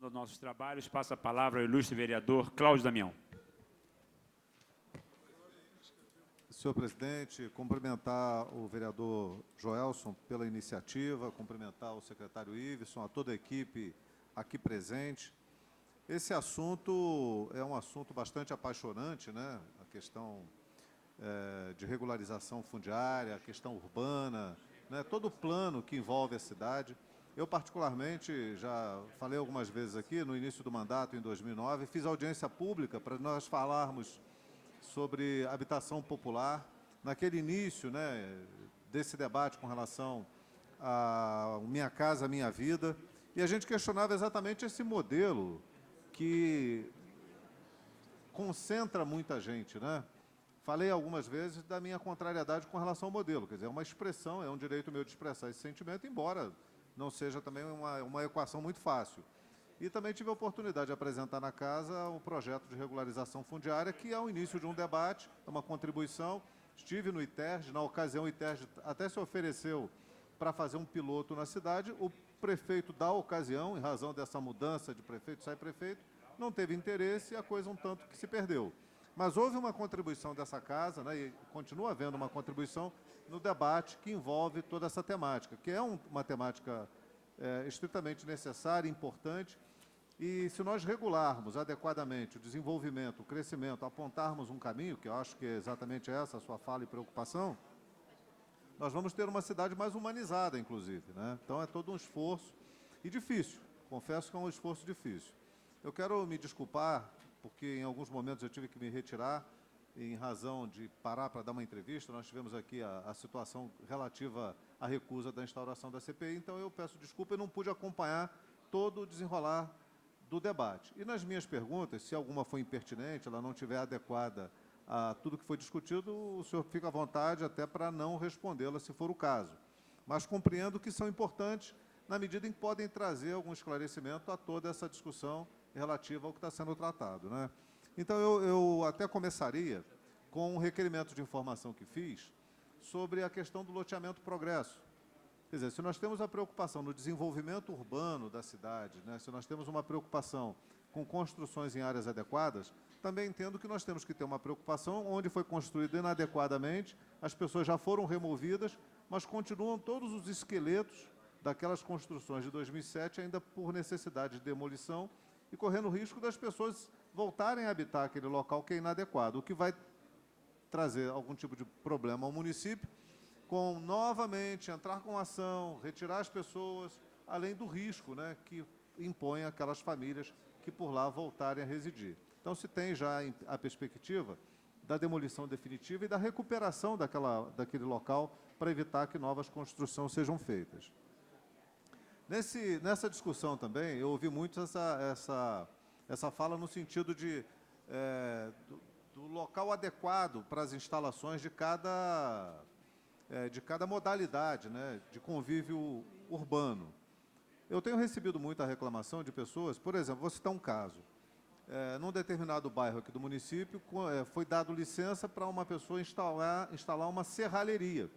dos nossos trabalhos, passa a palavra ao ilustre vereador Cláudio Damião. Senhor presidente, cumprimentar o vereador Joelson pela iniciativa, cumprimentar o secretário Iveson, a toda a equipe aqui presente. Esse assunto é um assunto bastante apaixonante, né? A questão de regularização fundiária, a questão urbana, né? Todo o plano que envolve a cidade. Eu, particularmente, já falei algumas vezes aqui, no início do mandato, em 2009, fiz audiência pública para nós falarmos sobre habitação popular. Naquele início, né, desse debate com relação a Minha Casa Minha Vida, e a gente questionava exatamente esse modelo que concentra muita gente, né? Falei algumas vezes da minha contrariedade com relação ao modelo, quer dizer, é uma expressão, é um direito meu de expressar esse sentimento, embora não seja também uma equação muito fácil. E também tive a oportunidade de apresentar na casa o projeto de regularização fundiária, que é o início de um debate, é uma contribuição. Estive no ITERJ, na ocasião o ITERJ até se ofereceu para fazer um piloto na cidade. O prefeito da ocasião, em razão dessa mudança de prefeito, sai prefeito, não teve interesse e a coisa um tanto que se perdeu. Mas houve uma contribuição dessa casa, né, e continua havendo uma contribuição no debate que envolve toda essa temática, que é uma temática estritamente necessária, importante, e se nós regularmos adequadamente o desenvolvimento, o crescimento, apontarmos um caminho, que eu acho que é exatamente essa a sua fala e preocupação, nós vamos ter uma cidade mais humanizada, inclusive, né? Então é todo um esforço, e difícil, confesso que é um esforço difícil. Eu quero me desculpar, porque em alguns momentos eu tive que me retirar, em razão de parar para dar uma entrevista. Nós tivemos aqui a situação relativa à recusa da instauração da CPI, então eu peço desculpa, eu não pude acompanhar todo o desenrolar do debate. E nas minhas perguntas, se alguma foi impertinente, ela não estiver adequada a tudo que foi discutido, o senhor fica à vontade até para não respondê-la, se for o caso. Mas compreendo que são importantes, na medida em que podem trazer algum esclarecimento a toda essa discussão relativa ao que está sendo tratado, né? Então, eu até começaria com um requerimento de informação que fiz sobre a questão do loteamento progresso. Quer dizer, se nós temos a preocupação no desenvolvimento urbano da cidade, né, se nós temos uma preocupação com construções em áreas adequadas, também entendo que nós temos que ter uma preocupação onde foi construído inadequadamente, as pessoas já foram removidas, mas continuam todos os esqueletos daquelas construções de 2007 ainda por necessidade de demolição e correndo o risco das pessoas voltarem a habitar aquele local que é inadequado, o que vai trazer algum tipo de problema ao município, com novamente entrar com ação, retirar as pessoas, além do risco, né, que impõe aquelas famílias que por lá voltarem a residir. Então, se tem já a perspectiva da demolição definitiva e da recuperação daquele local para evitar que novas construções sejam feitas. Nessa discussão também, eu ouvi muito essa fala no sentido do local adequado para as instalações de cada modalidade, né, de convívio urbano. Eu tenho recebido muita reclamação de pessoas, por exemplo, vou citar um caso. Num determinado bairro aqui do município, foi dado licença para uma pessoa instalar uma serralheria.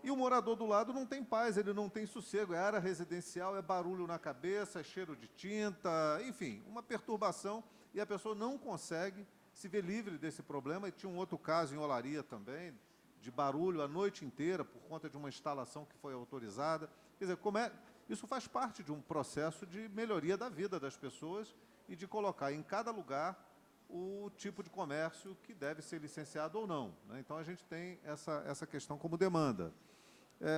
E o morador do lado não tem paz, ele não tem sossego, é área residencial, é barulho na cabeça, é cheiro de tinta, enfim, uma perturbação, e a pessoa não consegue se ver livre desse problema. E tinha um outro caso em Olaria também, de barulho a noite inteira, por conta de uma instalação que foi autorizada. Quer dizer, isso faz parte de um processo de melhoria da vida das pessoas e de colocar em cada lugar o tipo de comércio que deve ser licenciado ou não, né? Então, a gente tem essa questão como demanda.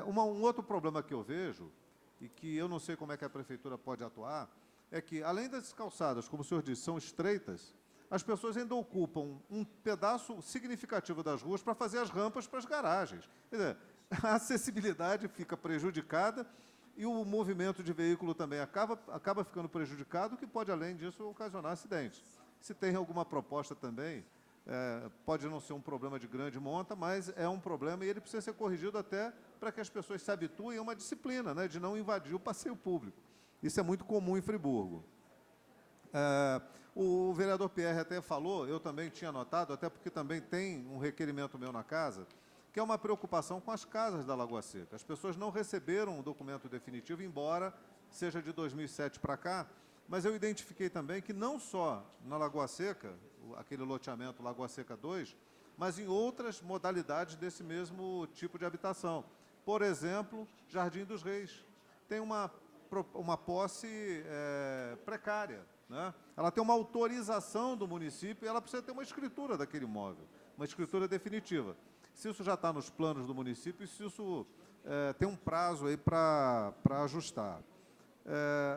Um outro problema que eu vejo, e que eu não sei como é que a prefeitura pode atuar, é que, além das calçadas, como o senhor disse, são estreitas, as pessoas ainda ocupam um pedaço significativo das ruas para fazer as rampas para as garagens. Quer dizer, a acessibilidade fica prejudicada e o movimento de veículo também acaba ficando prejudicado, o que pode, além disso, ocasionar acidentes. Se tem alguma proposta também, pode não ser um problema de grande monta, mas é um problema e ele precisa ser corrigido até para que as pessoas se habituem a uma disciplina, né, de não invadir o passeio público. Isso é muito comum em Friburgo. O vereador Pierre até falou, eu também tinha notado, até porque também tem um requerimento meu na casa, que é uma preocupação com as casas da Lagoa Seca. As pessoas não receberam o documento definitivo, embora seja de 2007 para cá, Mas eu identifiquei também que não só na Lagoa Seca, aquele loteamento Lagoa Seca 2, mas em outras modalidades desse mesmo tipo de habitação. Por exemplo, Jardim dos Reis. Tem uma posse precária, né? Ela tem uma autorização do município e ela precisa ter uma escritura daquele imóvel, uma escritura definitiva. Se isso já está nos planos do município, se isso tem um prazo aí para ajustar.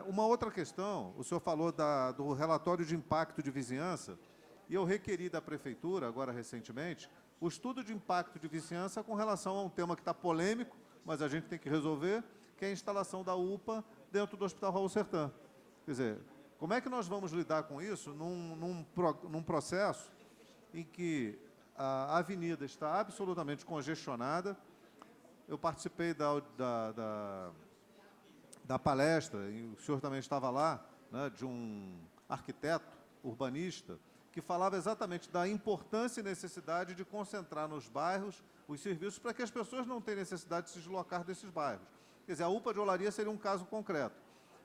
Uma outra questão, o senhor falou do relatório de impacto de vizinhança, e eu requeri da Prefeitura, agora recentemente, o estudo de impacto de vizinhança com relação a um tema que está polêmico, mas a gente tem que resolver, que é a instalação da UPA dentro do Hospital Raul Sertã. Quer dizer, como é que nós vamos lidar com isso num processo em que a avenida está absolutamente congestionada? Eu participei da palestra, e o senhor também estava lá, né, de um arquiteto urbanista, que falava exatamente da importância e necessidade de concentrar nos bairros os serviços para que as pessoas não tenham necessidade de se deslocar desses bairros. Quer dizer, a UPA de Olaria seria um caso concreto.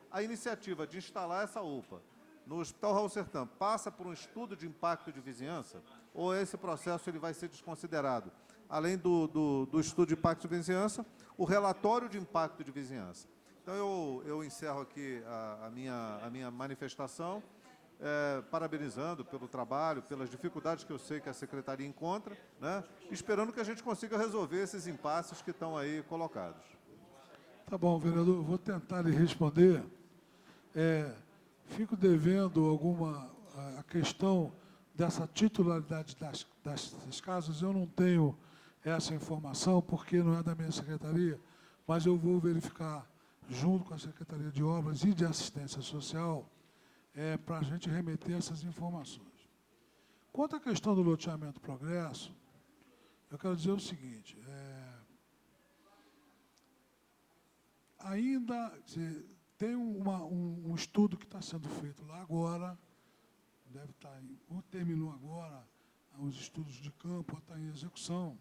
A iniciativa de instalar essa UPA no Hospital Raul Sertã passa por um estudo de impacto de vizinhança, ou esse processo ele vai ser desconsiderado? Além do estudo de impacto de vizinhança, o relatório de impacto de vizinhança. Então, eu encerro aqui a minha manifestação, parabenizando pelo trabalho, pelas dificuldades que eu sei que a Secretaria encontra, né, esperando que a gente consiga resolver esses impasses que estão aí colocados. Tá bom, vereador, vou tentar lhe responder. Fico devendo a questão dessa titularidade das casas. Eu não tenho essa informação, porque não é da minha secretaria, mas eu vou verificar junto com a Secretaria de Obras e de Assistência Social, para a gente remeter essas informações. Quanto à questão do loteamento Progresso, eu quero dizer o seguinte, ainda tem um estudo que está sendo feito lá agora, deve estar, ou terminou agora, os estudos de campo, ou está em execução,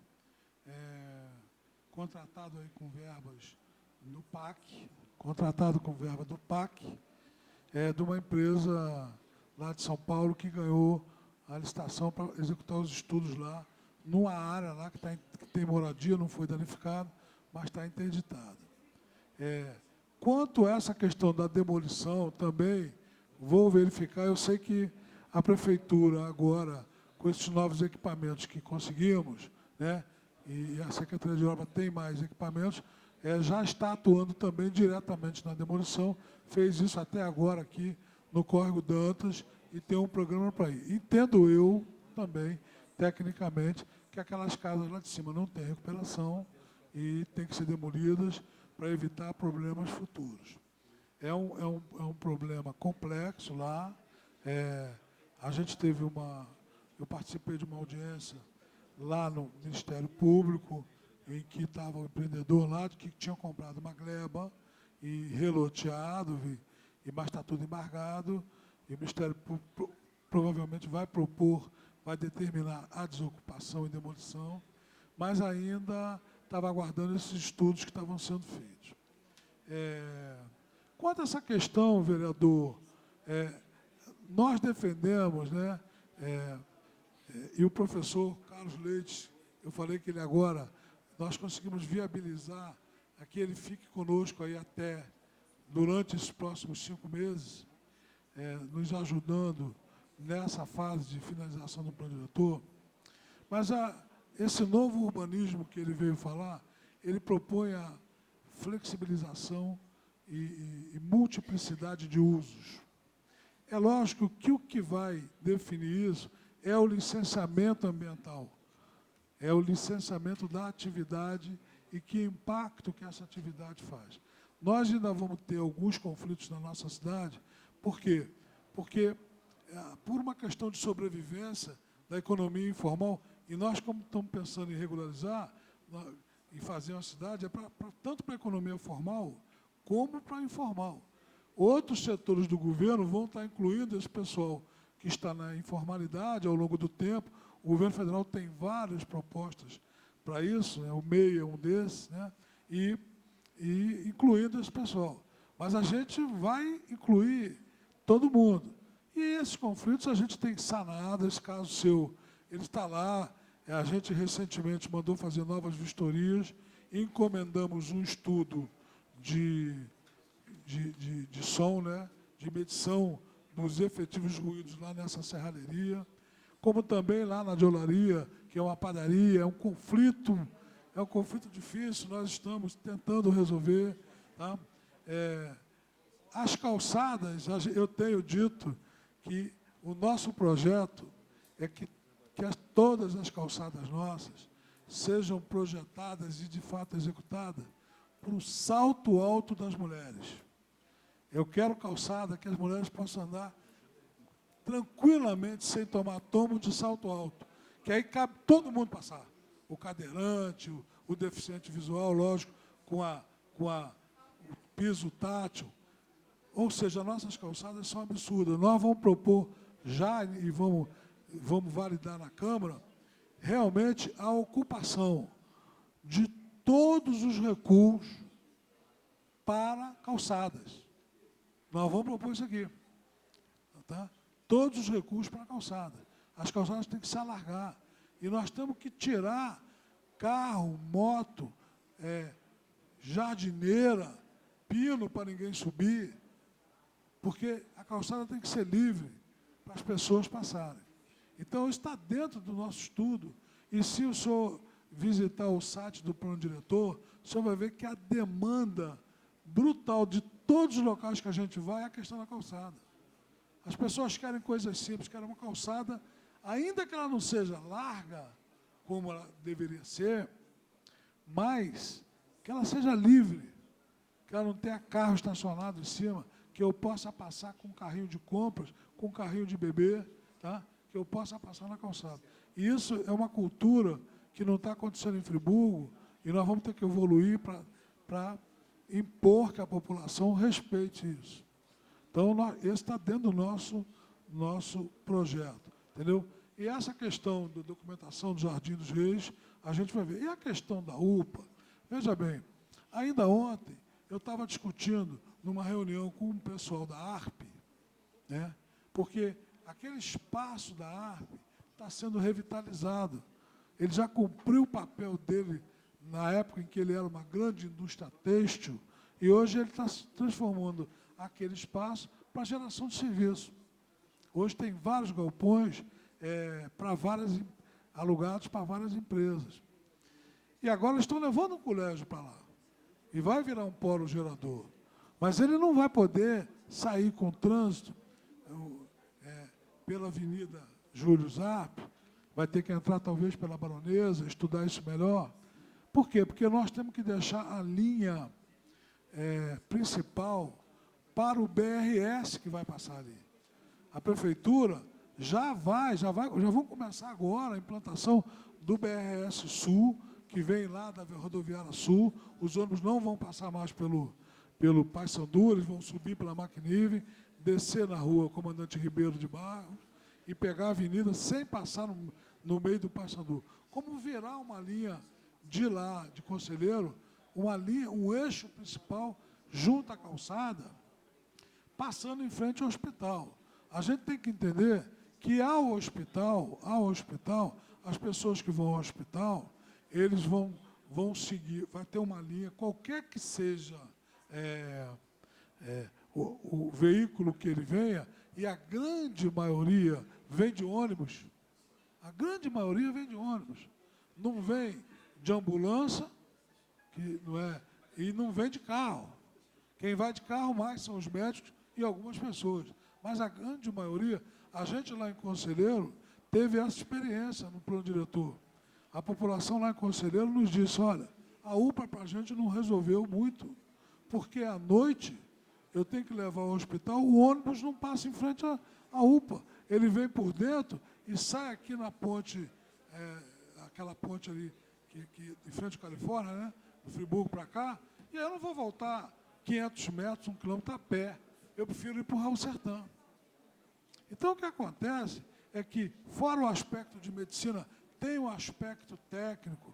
contratado aí com verbas no PAC, contratado com verba do PAC, de uma empresa lá de São Paulo que ganhou a licitação para executar os estudos lá, numa área lá que tem moradia, não foi danificada, mas está interditada. Quanto a essa questão da demolição, também vou verificar. Eu sei que a Prefeitura agora, com esses novos equipamentos que conseguimos, né, e a Secretaria de Obras tem mais equipamentos, já está atuando também diretamente na demolição, fez isso até agora aqui no Córrego Dantas e tem um programa para ir. Entendo eu também, tecnicamente, que aquelas casas lá de cima não têm recuperação e têm que ser demolidas para evitar problemas futuros. É um problema complexo lá. A gente teve eu participei de uma audiência lá no Ministério Público, em que estava o empreendedor lá, que tinha comprado uma gleba e reloteado, mas está tudo embargado, e o Ministério Público provavelmente vai determinar a desocupação e demolição, mas ainda estava aguardando esses estudos que estavam sendo feitos. Quanto a essa questão, vereador, nós defendemos, né, e o professor Carlos Leite, eu falei que ele agora, nós conseguimos viabilizar que ele fique conosco aí durante esses próximos 5 meses, nos ajudando nessa fase de finalização do plano diretor. Mas esse novo urbanismo que ele veio falar, ele propõe a flexibilização e multiplicidade de usos. É lógico que o que vai definir isso é o licenciamento ambiental, é o licenciamento da atividade e que impacto que essa atividade faz. Nós ainda vamos ter alguns conflitos na nossa cidade. Por quê? Porque, por uma questão de sobrevivência da economia informal, e nós, como estamos pensando em regularizar, em fazer uma cidade, tanto para a economia formal, como para a informal. Outros setores do governo vão estar incluindo esse pessoal que está na informalidade ao longo do tempo. O governo federal tem várias propostas para isso, né? O MEI é um desses, né? E incluindo esse pessoal. Mas a gente vai incluir todo mundo. E esses conflitos a gente tem sanado. Esse caso seu, ele está lá. A gente recentemente mandou fazer novas vistorias, encomendamos um estudo de som, né, de medição dos efetivos ruídos lá nessa serralheria, como também lá na de Olaria, que é uma padaria, é um conflito difícil, nós estamos tentando resolver. Tá? As calçadas, eu tenho dito que o nosso projeto é que todas as calçadas nossas sejam projetadas e, de fato, executadas para o salto alto das mulheres. Eu quero calçada que as mulheres possam andar tranquilamente, sem tomar tomo de salto alto, que aí cabe todo mundo passar. O cadeirante, o deficiente visual, lógico, com o piso tátil. Ou seja, nossas calçadas são absurdas. Nós vamos propor já, e vamos validar na Câmara, realmente a ocupação de todos os recuos para calçadas. Nós vamos propor isso aqui. Tá? Todos os recuos para a calçada. As calçadas têm que se alargar. E nós temos que tirar carro, moto, jardineira, pino para ninguém subir, porque a calçada tem que ser livre para as pessoas passarem. Então, isso está dentro do nosso estudo. E se o senhor visitar o site do plano diretor, o senhor vai ver que a demanda brutal de todos os locais que a gente vai é a questão da calçada. As pessoas querem coisas simples, querem uma calçada, ainda que ela não seja larga, como ela deveria ser, mas que ela seja livre, que ela não tenha carro estacionado em cima, que eu possa passar com um carrinho de compras, com um carrinho de bebê, tá? Que eu possa passar na calçada. E isso é uma cultura que não está acontecendo em Friburgo, e nós vamos ter que evoluir para impor que a população respeite isso. Então, esse está dentro do nosso projeto, entendeu? E essa questão da documentação do Jardim dos Reis, a gente vai ver. E a questão da UPA? Veja bem, ainda ontem eu estava discutindo numa reunião com o pessoal da ARP, né? Porque aquele espaço da ARP está sendo revitalizado. Ele já cumpriu o papel dele na época em que ele era uma grande indústria têxtil, e hoje ele está se transformando aquele espaço para geração de serviço. Hoje tem vários galpões alugados para várias empresas. E agora estão levando um colégio para lá. E vai virar um polo gerador. Mas ele não vai poder sair com trânsito pela Avenida Júlio Zarp, vai ter que entrar talvez pela Baronesa, estudar isso melhor. Por quê? Porque nós temos que deixar a linha principal para o BRS que vai passar ali. A prefeitura já vão começar agora a implantação do BRS Sul, que vem lá da Rodoviária Sul. Os ônibus não vão passar mais pelo Paissandu, eles vão subir pela McNiven, descer na rua Comandante Ribeiro de Barros e pegar a avenida sem passar no meio do Paissandu. Como virar uma linha de lá, de Conselheiro, um eixo principal junto à calçada, passando em frente ao hospital. A gente tem que entender que ao hospital, as pessoas que vão ao hospital, eles vão seguir, vai ter uma linha, qualquer que seja o veículo que ele venha, e a grande maioria vem de ônibus. A grande maioria vem de ônibus. Não vem de ambulância, e não vem de carro. Quem vai de carro mais são os médicos e algumas pessoas. Mas a grande maioria, a gente lá em Conselheiro teve essa experiência no plano diretor. A população lá em Conselheiro nos disse, olha, a UPA para a gente não resolveu muito, porque à noite eu tenho que levar ao hospital, o ônibus não passa em frente à UPA. Ele vem por dentro e sai aqui na ponte, aquela ponte ali, que em frente à Califórnia, né, do Friburgo para cá, e aí eu não vou voltar 500 metros, 1 quilômetro a pé. Eu prefiro ir para o Raul Sertã. Então, o que acontece é que, fora o aspecto de medicina, tem um aspecto técnico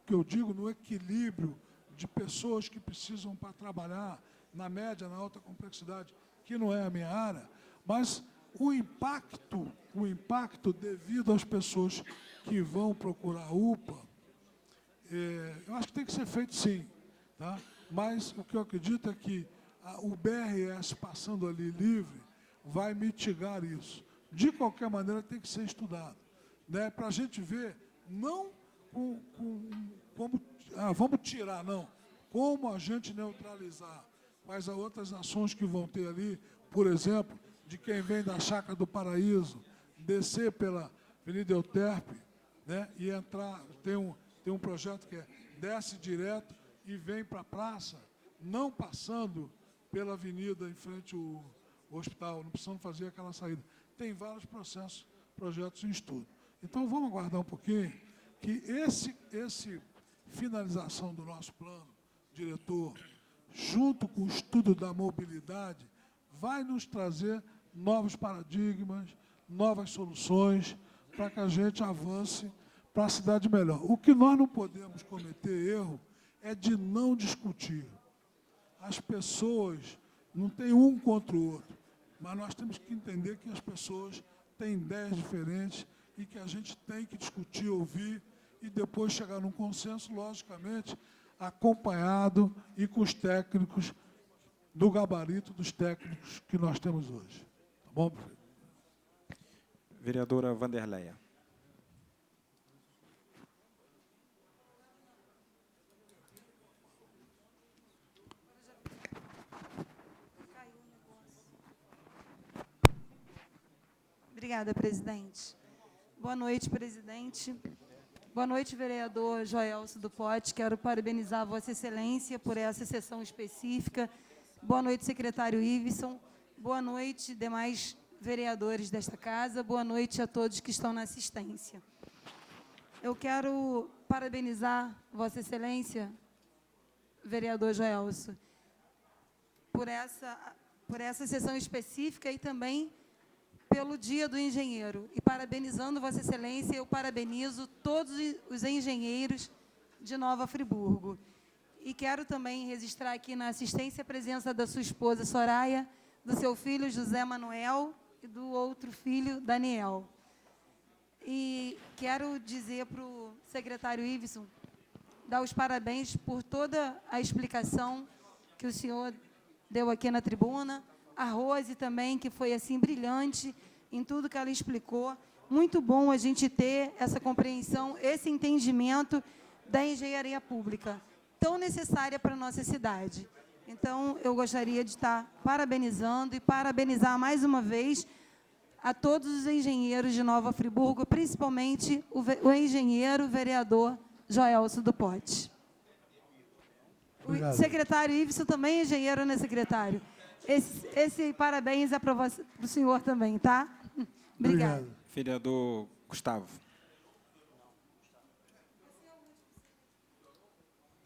que eu digo no equilíbrio de pessoas que precisam para trabalhar na média, na alta complexidade, que não é a minha área, mas o impacto devido às pessoas que vão procurar a UPA, eu acho que tem que ser feito sim, tá? Mas o que eu acredito é que o BRS passando ali livre vai mitigar isso. De qualquer maneira, tem que ser estudado, né? Para a gente ver, não como, vamos tirar, não. Como a gente neutralizar, quais as outras ações que vão ter ali, por exemplo, de quem vem da Chácara do Paraíso, descer pela Avenida Euterpe, né, e entrar, tem um projeto que desce direto e vem para a praça, não passando pela avenida em frente ao hospital, não precisando fazer aquela saída. Tem vários projetos em estudo. Então, vamos aguardar um pouquinho, que esse finalização do nosso plano diretor, junto com o estudo da mobilidade, vai nos trazer novos paradigmas, novas soluções, para que a gente avance para a cidade melhor. O que nós não podemos cometer erro é de não discutir. As pessoas não têm um contra o outro, mas nós temos que entender que as pessoas têm ideias diferentes e que a gente tem que discutir, ouvir e depois chegar num consenso, logicamente, acompanhado e com os técnicos, do gabarito dos técnicos que nós temos hoje. Tá bom, prefeito? Vereadora Wanderleia. Obrigada, presidente. Boa noite, presidente. Boa noite, vereador Joelso do Pote. Quero parabenizar Vossa Excelência por essa sessão específica. Boa noite, secretário Iveson. Boa noite, demais vereadores desta casa. Boa noite a todos que estão na assistência. Eu quero parabenizar Vossa Excelência, vereador Joelso, por essa sessão específica e também pelo Dia do Engenheiro. E parabenizando Vossa Excelência, eu parabenizo todos os engenheiros de Nova Friburgo. E quero também registrar aqui na assistência a presença da sua esposa, Soraya, do seu filho, José Manuel, e do outro filho, Daniel. E quero dizer para o secretário Iveson, dar os parabéns por toda a explicação que o senhor deu aqui na tribuna, a Rose também, que foi assim brilhante em tudo que ela explicou. Muito bom a gente ter essa compreensão, esse entendimento da engenharia pública, tão necessária para a nossa cidade. Então, eu gostaria de estar parabenizando e parabenizar mais uma vez a todos os engenheiros de Nova Friburgo, principalmente o engenheiro vereador Joelso do Pote. Obrigado. O secretário Iveson também é engenheiro, né, secretário? Esse parabéns é para o senhor também, tá? Obrigada. Obrigado. Vereador Gustavo.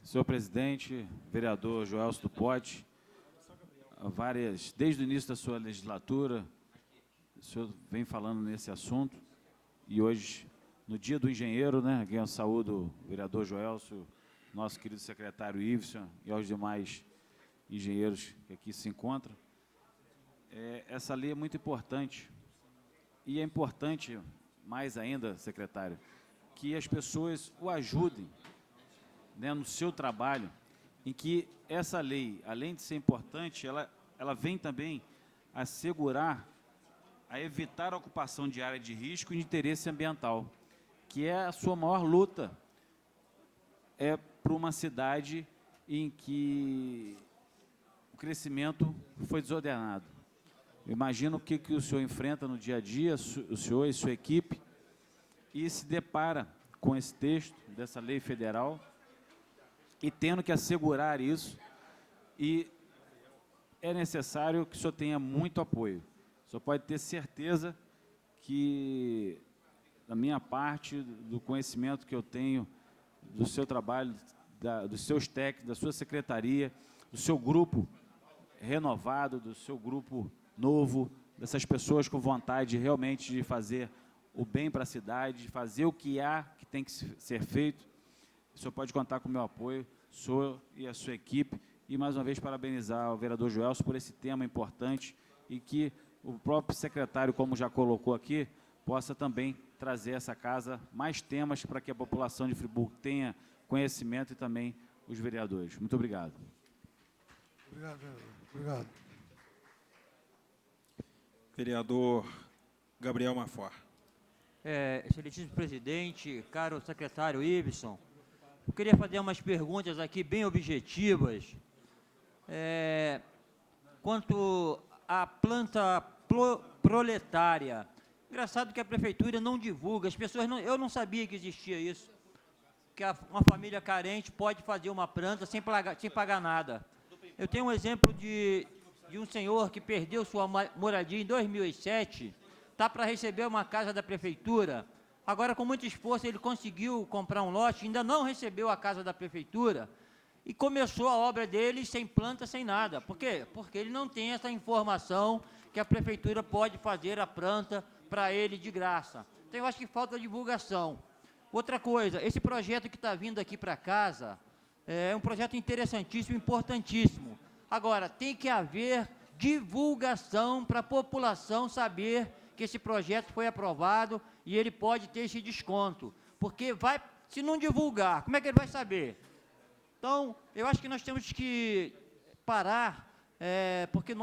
Senhor presidente, vereador Joelso do Pote, desde o início da sua legislatura, o senhor vem falando nesse assunto, e hoje, no Dia do Engenheiro, né, aqui eu saúdo o vereador Joelso, nosso querido secretário Iveson e aos demais engenheiros que aqui se encontram. Essa lei é muito importante, e é importante, mais ainda, secretário, que as pessoas o ajudem, né, no seu trabalho, em que essa lei, além de ser importante, ela vem também assegurar, a evitar a ocupação de área de risco e de interesse ambiental, que é a sua maior luta, para uma cidade em que o crescimento foi desordenado. Eu imagino o que o senhor enfrenta no dia a dia, o senhor e sua equipe, e se depara com esse texto dessa lei federal, e tendo que assegurar isso, e é necessário que o senhor tenha muito apoio. O senhor pode ter certeza que, da minha parte, do conhecimento que eu tenho, do seu trabalho, dos seus técnicos, da sua secretaria, do seu grupo renovado, do seu grupo novo, dessas pessoas com vontade realmente de fazer o bem para a cidade, de fazer o que tem que ser feito, o senhor pode contar com o meu apoio, o senhor e a sua equipe, e, mais uma vez, parabenizar o vereador Joelso por esse tema importante e que o próprio secretário, como já colocou aqui, possa também trazer essa casa mais temas para que a população de Friburgo tenha conhecimento e também os vereadores. Muito obrigado. Obrigado, vereador. Obrigado. Vereador Gabriel Mafor. Excelentíssimo presidente, caro secretário Iveson, eu queria fazer umas perguntas aqui bem objetivas. Quanto à planta proletária, engraçado que a prefeitura não divulga, as pessoas não, eu não sabia que existia isso, que uma família carente pode fazer uma planta sem pagar nada. Eu tenho um exemplo de um senhor que perdeu sua moradia em 2007, está para receber uma casa da prefeitura, agora com muito esforço ele conseguiu comprar um lote, ainda não recebeu a casa da prefeitura, e começou a obra dele sem planta, sem nada. Por quê? Porque ele não tem essa informação que a prefeitura pode fazer a planta para ele de graça. Então, eu acho que falta divulgação. Outra coisa, esse projeto que está vindo aqui para casa é um projeto interessantíssimo, importantíssimo. Agora, tem que haver divulgação para a população saber que esse projeto foi aprovado e ele pode ter esse desconto. Porque se não divulgar, como é que ele vai saber? Então, eu acho que nós temos que parar, porque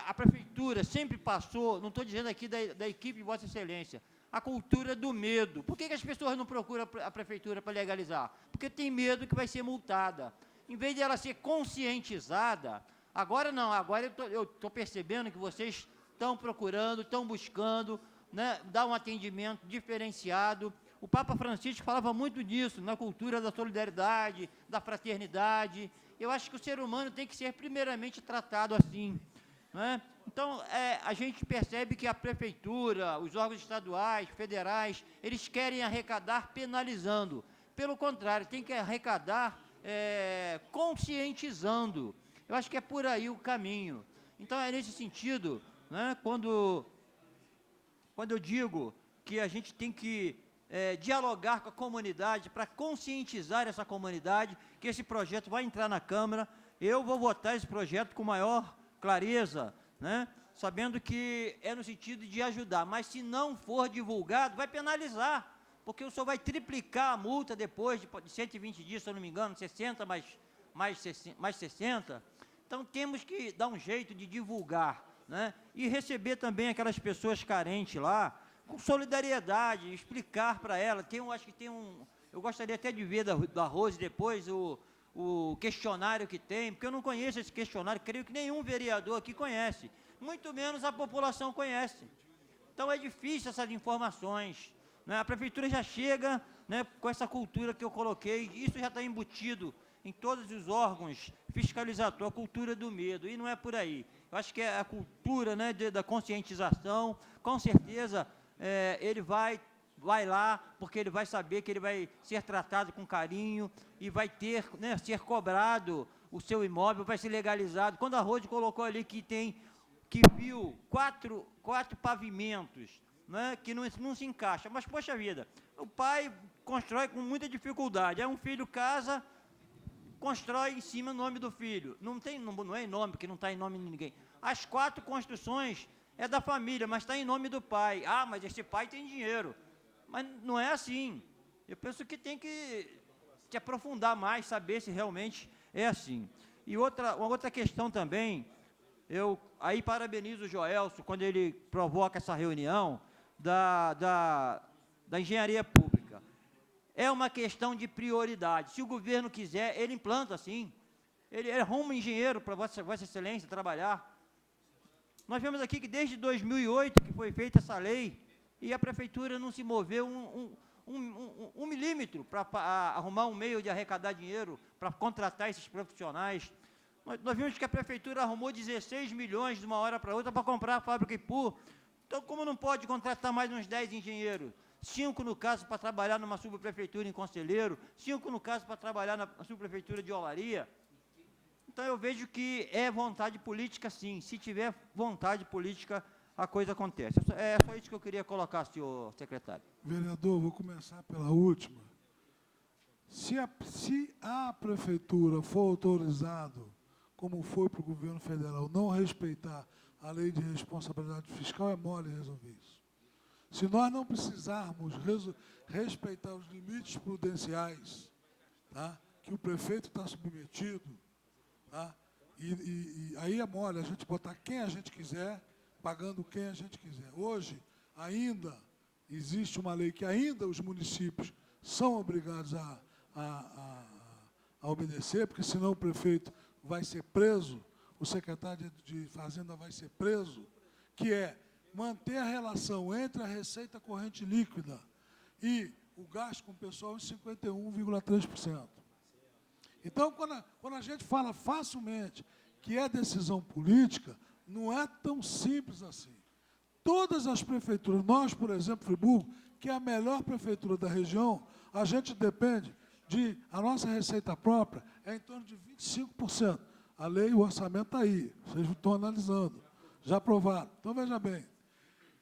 a prefeitura sempre passou, não estou dizendo aqui da equipe de Vossa Excelência, a cultura do medo. Por que as pessoas não procuram a prefeitura para legalizar? Porque tem medo que vai ser multada. Em vez de ela ser conscientizada, agora não, agora eu estou percebendo que vocês estão procurando, estão buscando, né, dar um atendimento diferenciado. O Papa Francisco falava muito disso, na cultura da solidariedade, da fraternidade. Eu acho que o ser humano tem que ser primeiramente tratado assim, né? Então, a gente percebe que a prefeitura, os órgãos estaduais, federais, eles querem arrecadar penalizando. Pelo contrário, tem que arrecadar conscientizando. Eu acho que é por aí o caminho. Então, é nesse sentido, né, quando eu digo que a gente tem que dialogar com a comunidade para conscientizar essa comunidade, que esse projeto vai entrar na Câmara, eu vou votar esse projeto com maior clareza, né, sabendo que é no sentido de ajudar, mas se não for divulgado, vai penalizar, porque o senhor vai triplicar a multa depois de 120 dias, se eu não me engano, 60 mais 60. Então, temos que dar um jeito de divulgar, né, e receber também aquelas pessoas carentes lá, com solidariedade, explicar para ela. Eu gostaria até de ver da Rose depois o questionário que tem, porque eu não conheço esse questionário, creio que nenhum vereador aqui conhece, muito menos a população conhece. Então, é difícil essas informações, né? A prefeitura já chega, né, com essa cultura que eu coloquei, isso já está embutido em todos os órgãos fiscalizatórios, a cultura do medo, e não é por aí. Eu acho que é a cultura, né, da conscientização, com certeza ele vai lá, porque ele vai saber que ele vai ser tratado com carinho e vai ter, né, ser cobrado o seu imóvel, vai ser legalizado. Quando a Rose colocou ali que viu quatro pavimentos, né, que não se encaixa, mas, poxa vida, o pai constrói com muita dificuldade, aí um filho casa, constrói em cima o nome do filho, não é em nome, porque não está em nome de ninguém. As 4 construções é da família, mas está em nome do pai. Ah, mas esse pai tem dinheiro. Mas não é assim. Eu penso que tem que aprofundar mais, saber se realmente é assim. E uma outra questão também, eu aí parabenizo o Joelso, quando ele provoca essa reunião da engenharia pública. É uma questão de prioridade. Se o governo quiser, ele implanta, sim. Ele arruma um engenheiro para Vossa Excelência trabalhar. Nós vemos aqui que desde 2008 que foi feita essa lei e a prefeitura não se moveu um milímetro para arrumar um meio de arrecadar dinheiro, para contratar esses profissionais. Nós vimos que a prefeitura arrumou 16 milhões de uma hora para outra para comprar a fábrica Ipu. Então, como não pode contratar mais uns 10 engenheiros? 5, no caso, para trabalhar numa subprefeitura em Conselheiro, 5, no caso, para trabalhar na subprefeitura de Olaria. Então, eu vejo que é vontade política, sim. Se tiver vontade política, a coisa acontece. É só isso que eu queria colocar, senhor secretário. Vereador, vou começar pela última. Se a prefeitura for autorizado, como foi para o governo federal, não respeitar a lei de responsabilidade fiscal, é mole resolver isso. Se nós não precisarmos respeitar os limites prudenciais, tá, que o prefeito está submetido, tá, e aí é mole a gente botar quem a gente quiser, pagando quem a gente quiser. Hoje, ainda existe uma lei que ainda os municípios são obrigados a obedecer, porque senão o prefeito vai ser preso, o secretário de Fazenda vai ser preso, que é manter a relação entre a receita corrente líquida e o gasto com o pessoal em 51,3%. Então, quando a gente fala facilmente que é decisão política, não é tão simples assim. Todas as prefeituras, nós, por exemplo, Friburgo, que é a melhor prefeitura da região, a gente depende a nossa receita própria é em torno de 25%. A lei e o orçamento está aí, vocês estão analisando, já aprovaram. Então, veja bem,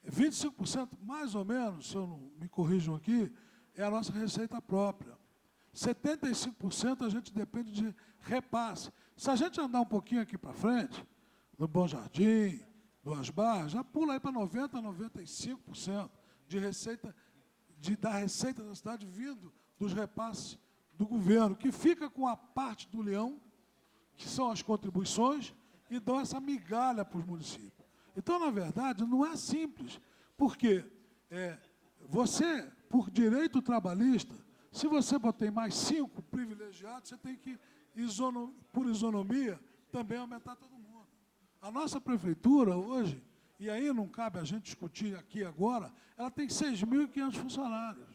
25%, mais ou menos, se eu não me corrijam aqui, é a nossa receita própria. 75% a gente depende de repasse. Se a gente andar um pouquinho aqui para frente, no Bom Jardim, Duas Barras, já pula aí para 90%, 95% de receita, da receita da cidade vindo dos repasses do governo, que fica com a parte do leão, que são as contribuições, e dão essa migalha para os municípios. Então, na verdade, não é simples, porque você, por direito trabalhista, se você botar mais 5 privilegiados, você tem que, por isonomia, também aumentar todo mundo. A nossa prefeitura, hoje, e aí não cabe a gente discutir aqui agora, ela tem 6.500 funcionários.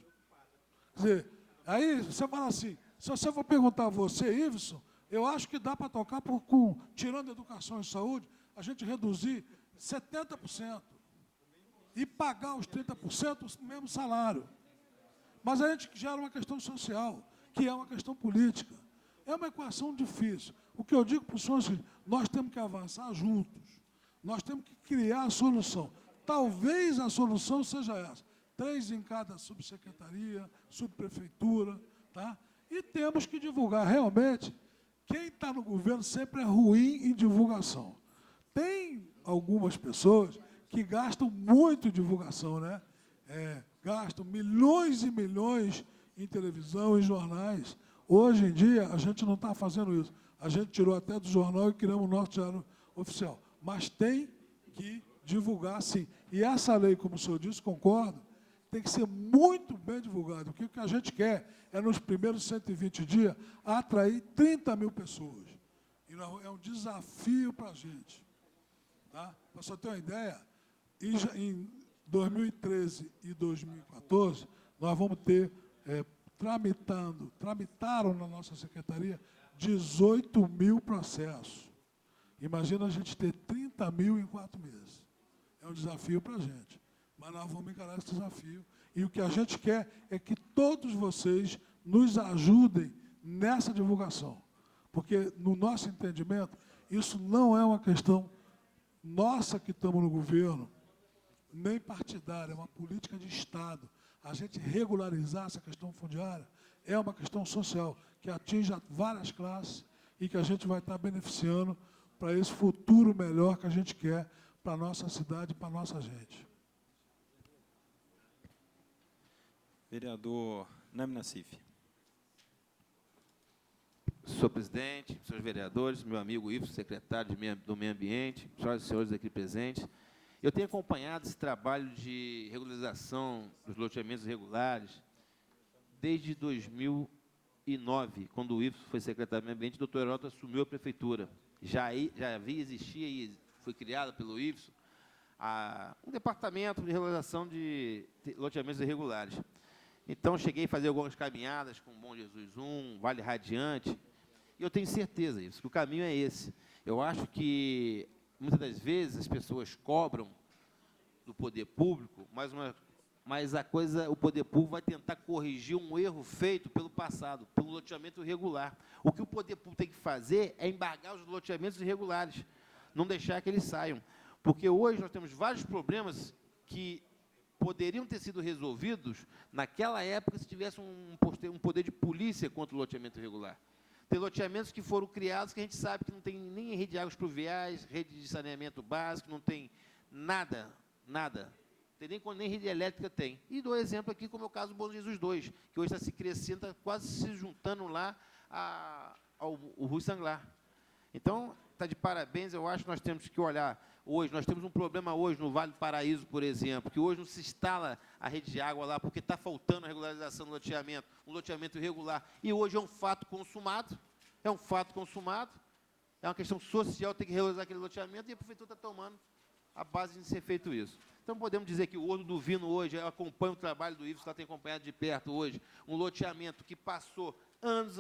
Quer dizer, aí você fala assim, se você for perguntar a você, Iveson, eu acho que dá para tocar, tirando educação e saúde, a gente reduzir 70% e pagar os 30% o mesmo salário. Mas a gente gera uma questão social, que é uma questão política. É uma equação difícil. O que eu digo para os senhores é que nós temos que avançar juntos. Nós temos que criar a solução. Talvez a solução seja essa. 3 em cada subsecretaria, subprefeitura, tá? E temos que divulgar. Realmente, quem está no governo sempre é ruim em divulgação. Tem algumas pessoas que gastam muito em divulgação, né? Gastam milhões e milhões em televisão, em jornais. Hoje em dia, a gente não está fazendo isso. A gente tirou até do jornal e criamos o nosso diário oficial. Mas tem que divulgar, sim. E essa lei, como o senhor disse, concordo, tem que ser muito bem divulgada. Porque o que a gente quer é, nos primeiros 120 dias, atrair 30 mil pessoas. E é um desafio para a gente. Tá? Para você ter uma ideia, em 2013 e 2014, nós vamos ter, tramitaram na nossa secretaria 18 mil processos. Imagina a gente ter 30 mil em 4 meses. É um desafio para a gente. Mas nós vamos encarar esse desafio. E o que a gente quer é que todos vocês nos ajudem nessa divulgação. Porque, no nosso entendimento, isso não é uma questão nossa que estamos no governo, nem partidária, é uma política de Estado. A gente regularizar essa questão fundiária é uma questão social, que atinge várias classes e que a gente vai estar beneficiando para esse futuro melhor que a gente quer para a nossa cidade e para a nossa gente. Vereador Nami Nassif. Senhor presidente, senhores vereadores, meu amigo Iveson, secretário do Meio Ambiente, senhoras e senhores aqui presentes, eu tenho acompanhado esse trabalho de regularização dos loteamentos irregulares desde 2009, quando o Iveson foi secretário do Meio Ambiente, o doutor Heródoto assumiu a prefeitura. Já existia e foi criado pelo Iveson um departamento de regularização de loteamentos irregulares. Então, cheguei a fazer algumas caminhadas com o Bom Jesus 1, Vale Radiante, e eu tenho certeza, Iveson, que o caminho é esse. Eu acho que, muitas das vezes, as pessoas cobram do poder público, mas o poder público vai tentar corrigir um erro feito pelo passado, pelo loteamento irregular. O que o poder público tem que fazer é embargar os loteamentos irregulares, não deixar que eles saiam. Porque hoje nós temos vários problemas que poderiam ter sido resolvidos naquela época se tivesse um poder de polícia contra o loteamento irregular. Tem loteamentos que foram criados que a gente sabe que não tem nem rede de águas pluviais, rede de saneamento básico, não tem nada, nada. Tem nem rede elétrica tem. E dou exemplo aqui, como é o caso do Bom Jesus 2, que hoje está se crescendo, está quase se juntando lá ao Rui Sanglar. Então, está de parabéns, eu acho que nós temos que olhar hoje, nós temos um problema hoje no Vale do Paraíso, por exemplo, que hoje não se instala a rede de água lá, porque está faltando a regularização do loteamento, um loteamento irregular. E hoje é um fato consumado, é uma questão social, tem que regularizar aquele loteamento, e a prefeitura está tomando a base de ser feito isso. Então, podemos dizer que o Horto do Vino hoje, eu acompanho o trabalho do Ives, lá tem acompanhado de perto hoje, um loteamento que passou anos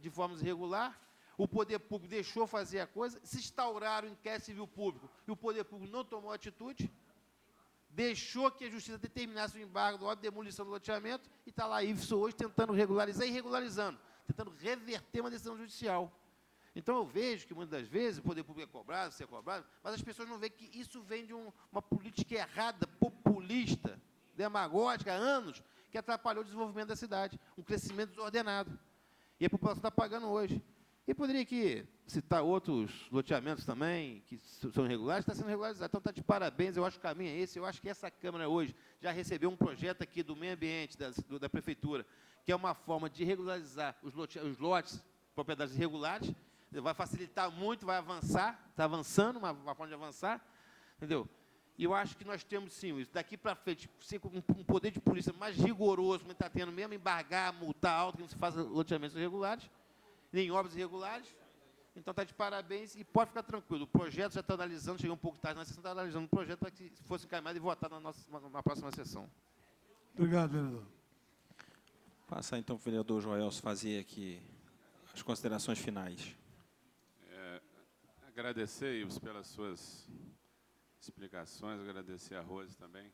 de forma irregular, o poder público deixou fazer a coisa, se instauraram em inquérito civil público, e o poder público não tomou atitude, deixou que a justiça determinasse o embargo do ordem de demolição do loteamento, e está lá Ives hoje tentando regularizar e regularizando, tentando reverter uma decisão judicial. Então, eu vejo que, muitas das vezes, o poder público é cobrado, ser cobrado, mas as pessoas não veem que isso vem de uma política errada, populista, demagógica, há anos, que atrapalhou o desenvolvimento da cidade, um crescimento desordenado. E a população está pagando hoje. E poderia aqui citar outros loteamentos também, que são irregulares, está sendo regularizado. Então, está de parabéns, eu acho que o caminho é esse. Eu acho que essa Câmara hoje já recebeu um projeto aqui do meio ambiente, da Prefeitura, que é uma forma de regularizar os lotes, propriedades irregulares, vai facilitar muito, vai avançar, está avançando, uma forma de avançar, entendeu? E eu acho que nós temos, sim, isso. Daqui para frente, um poder de polícia mais rigoroso, como está tendo mesmo, embargar, multar alto, que não se faz loteamentos irregulares, nem obras irregulares. Então, está de parabéns e pode ficar tranquilo. O projeto já está analisando, cheguei um pouco tarde na sessão, está analisando o projeto para que fosse encaminhado e votado na próxima sessão. Obrigado, vereador. Passar, então, para o vereador Joelso fazer aqui as considerações finais. Agradecer, Ives, pelas suas explicações, agradecer a Rose também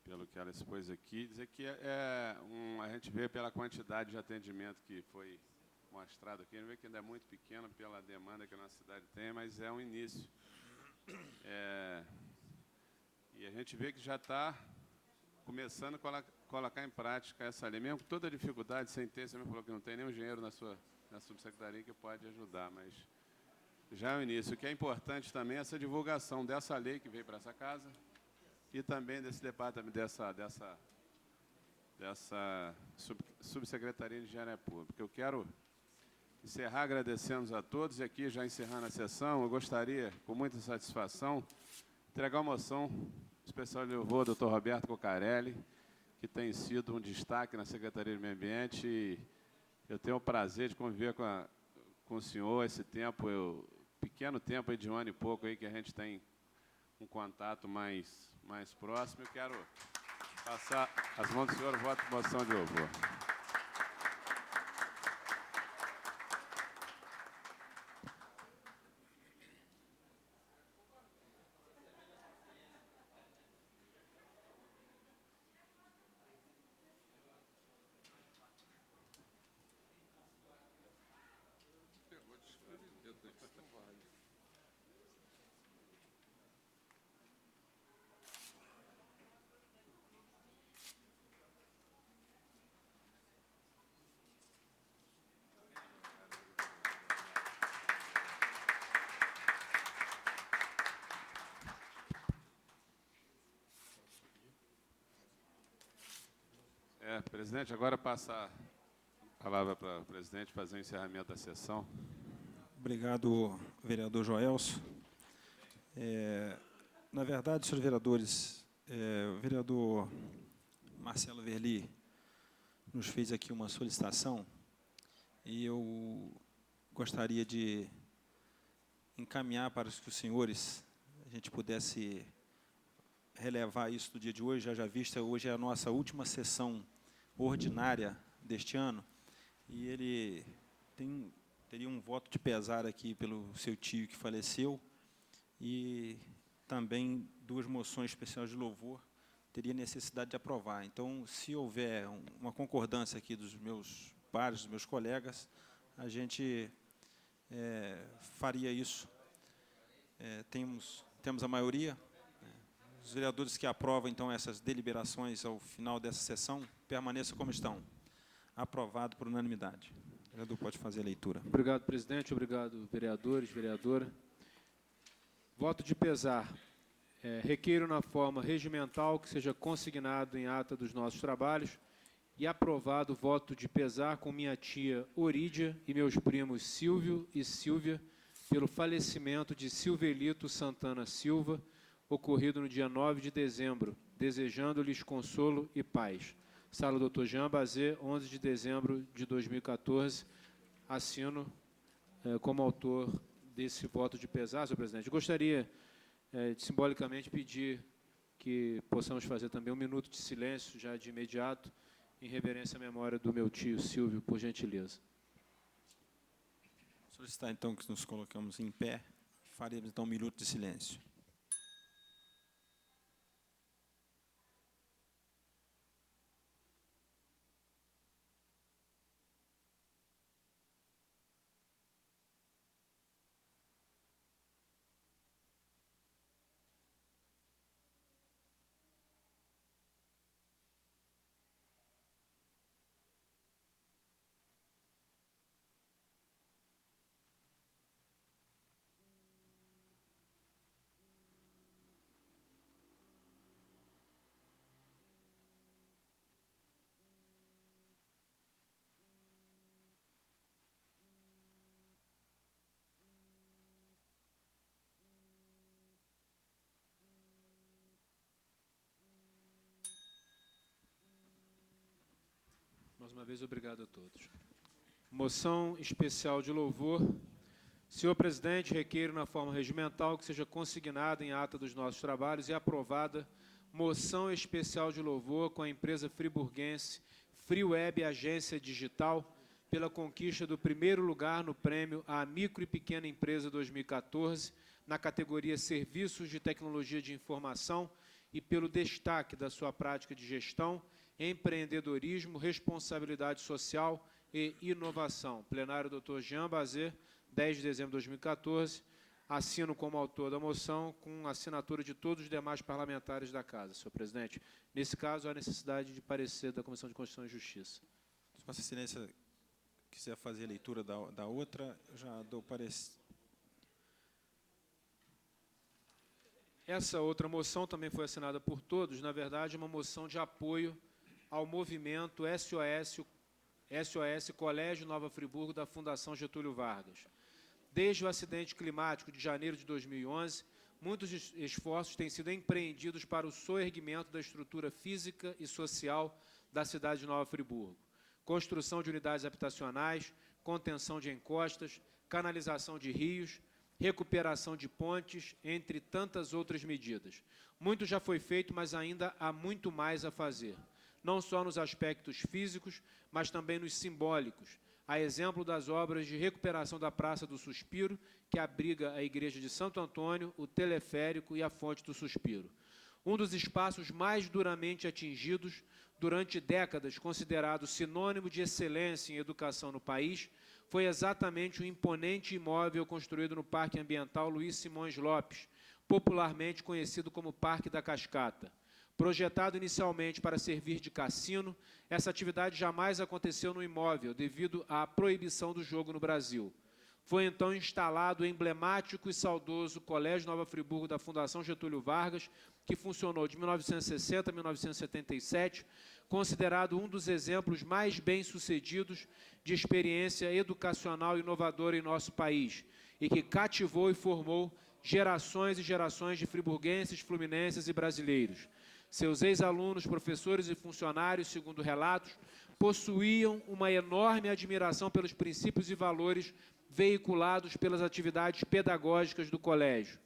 pelo que ela expôs aqui, dizer que a gente vê pela quantidade de atendimento que foi mostrado aqui, a gente vê que ainda é muito pequeno pela demanda que a nossa cidade tem, mas é um início. E a gente vê que já está começando a colocar em prática essa lei, mesmo com toda a dificuldade, sem ter, você me falou que não tem nenhum engenheiro na subsecretaria que pode ajudar, mas já é o início. O que é importante também é essa divulgação dessa lei que veio para essa casa e também desse departamento, dessa subsecretaria de Engenharia Pública. Eu quero encerrar agradecendo a todos e aqui, já encerrando a sessão, eu gostaria, com muita satisfação, entregar uma moção especial de louvor ao doutor Roberto Cocarelli, que tem sido um destaque na Secretaria de Meio Ambiente, e eu tenho o prazer de conviver com o senhor esse tempo, pequeno tempo aí de um ano e pouco aí que a gente tem um contato mais próximo. Eu quero passar as mãos do senhor, voto de moção de louvor. Presidente, agora passar a palavra para o presidente fazer o encerramento da sessão. Obrigado, vereador Joelso. Na verdade, senhores vereadores, o vereador Marcelo Verli nos fez aqui uma solicitação e eu gostaria de encaminhar para que os senhores, a gente pudesse relevar isso do dia de hoje, já vista, hoje é a nossa última sessão ordinária deste ano, e ele teria um voto de pesar aqui pelo seu tio que faleceu, e também 2 moções especiais de louvor, teria necessidade de aprovar. Então, se houver uma concordância aqui dos meus pares, dos meus colegas, a gente faria isso. Temos a maioria, Os vereadores que aprovam, então, essas deliberações ao final dessa sessão, permaneçam como estão. Aprovado por unanimidade. O vereador pode fazer a leitura. Obrigado, presidente. Obrigado, vereadores, vereadora. Voto de pesar. Requeiro na forma regimental que seja consignado em ata dos nossos trabalhos e aprovado o voto de pesar com minha tia Orídia e meus primos Silvio e Silvia pelo falecimento de Silvelito Santana Silva, ocorrido no dia 9 de dezembro, desejando-lhes consolo e paz. Sala Dr. Jean Bazet, 11 de dezembro de 2014. Assino como autor desse voto de pesar, senhor presidente. Gostaria de simbolicamente pedir que possamos fazer também um minuto de silêncio, já de imediato, em reverência à memória do meu tio Silvio, por gentileza. Solicitar, então, que nos colocamos em pé. Faremos, então, um minuto de silêncio. Mais uma vez, obrigado a todos. Moção especial de louvor. Senhor presidente, requeiro na forma regimental que seja consignada em ata dos nossos trabalhos e aprovada moção especial de louvor com a empresa friburguense FreeWeb Agência Digital pela conquista do primeiro lugar no prêmio à Micro e Pequena Empresa 2014, na categoria Serviços de Tecnologia de Informação e pelo destaque da sua prática de gestão, empreendedorismo, responsabilidade social e inovação. Plenário Dr. Jean Bazet, 10 de dezembro de 2014. Assino como autor da moção, com assinatura de todos os demais parlamentares da Casa, senhor presidente. Nesse caso, há necessidade de parecer da Comissão de Constituição e Justiça. Se Vossa Excelência quiser fazer a leitura da outra, eu já dou parecer. Essa outra moção também foi assinada por todos, na verdade, uma moção de apoio ao movimento SOS Colégio Nova Friburgo da Fundação Getúlio Vargas. Desde o acidente climático de janeiro de 2011, muitos esforços têm sido empreendidos para o soerguimento da estrutura física e social da cidade de Nova Friburgo. Construção de unidades habitacionais, contenção de encostas, canalização de rios, recuperação de pontes, entre tantas outras medidas. Muito já foi feito, mas ainda há muito mais a fazer, não só nos aspectos físicos, mas também nos simbólicos, a exemplo das obras de recuperação da Praça do Suspiro, que abriga a Igreja de Santo Antônio, o Teleférico e a Fonte do Suspiro. Um dos espaços mais duramente atingidos, durante décadas considerado sinônimo de excelência em educação no país, foi exatamente o imponente imóvel construído no Parque Ambiental Luiz Simões Lopes, popularmente conhecido como Parque da Cascata. Projetado inicialmente para servir de cassino, essa atividade jamais aconteceu no imóvel, devido à proibição do jogo no Brasil. Foi então instalado o emblemático e saudoso Colégio Nova Friburgo da Fundação Getúlio Vargas, que funcionou de 1960 a 1977, considerado um dos exemplos mais bem-sucedidos de experiência educacional inovadora em nosso país, e que cativou e formou gerações e gerações de friburguenses, fluminenses e brasileiros. Seus ex-alunos, professores e funcionários, segundo relatos, possuíam uma enorme admiração pelos princípios e valores veiculados pelas atividades pedagógicas do colégio.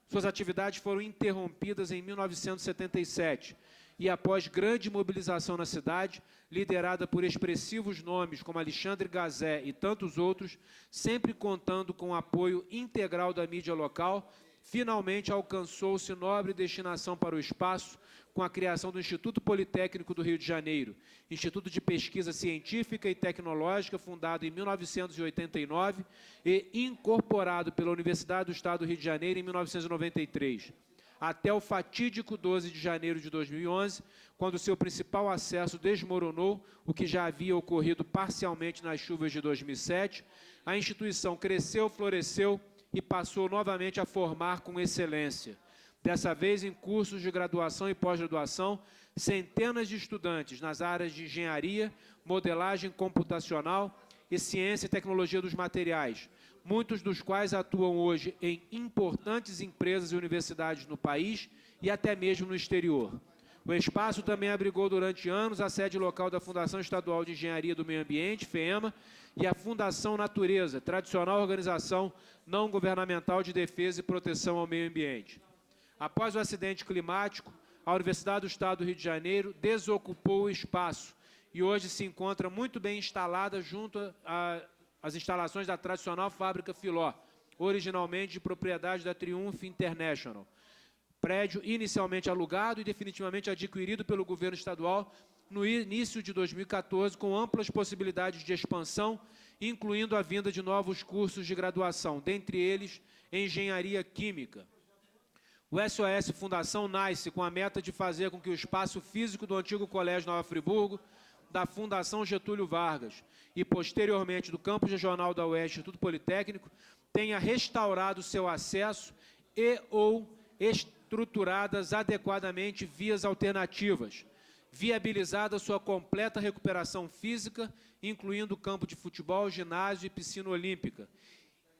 Suas atividades foram interrompidas em 1977 e, após grande mobilização na cidade, liderada por expressivos nomes como Alexandre Gazé e tantos outros, sempre contando com o apoio integral da mídia local, finalmente alcançou-se nobre destinação para o espaço com a criação do Instituto Politécnico do Rio de Janeiro, Instituto de Pesquisa Científica e Tecnológica, fundado em 1989 e incorporado pela Universidade do Estado do Rio de Janeiro em 1993. até o fatídico 12 de janeiro de 2011, quando seu principal acesso desmoronou, o que já havia ocorrido parcialmente nas chuvas de 2007, a instituição cresceu, floresceu e passou novamente a formar com excelência. Dessa vez, em cursos de graduação e pós-graduação, centenas de estudantes nas áreas de engenharia, modelagem computacional e ciência e tecnologia dos materiais, muitos dos quais atuam hoje em importantes empresas e universidades no país e até mesmo no exterior. O espaço também abrigou durante anos a sede local da Fundação Estadual de Engenharia do Meio Ambiente, FEEMA, e a Fundação Natureza, tradicional organização não governamental de defesa e proteção ao meio ambiente. Após o acidente climático, a Universidade do Estado do Rio de Janeiro desocupou o espaço e hoje se encontra muito bem instalada junto às instalações da tradicional fábrica Filó, originalmente de propriedade da Triumph International. Prédio inicialmente alugado e definitivamente adquirido pelo governo estadual no início de 2014, com amplas possibilidades de expansão, incluindo a vinda de novos cursos de graduação, dentre eles Engenharia Química. O SOS Fundação nasce com a meta de fazer com que o espaço físico do antigo Colégio Nova Friburgo, da Fundação Getúlio Vargas e, posteriormente, do campus regional da UESC, Instituto Politécnico, tenha restaurado seu acesso e ou estruturadas adequadamente vias alternativas, viabilizada sua completa recuperação física, incluindo campo de futebol, ginásio e piscina olímpica,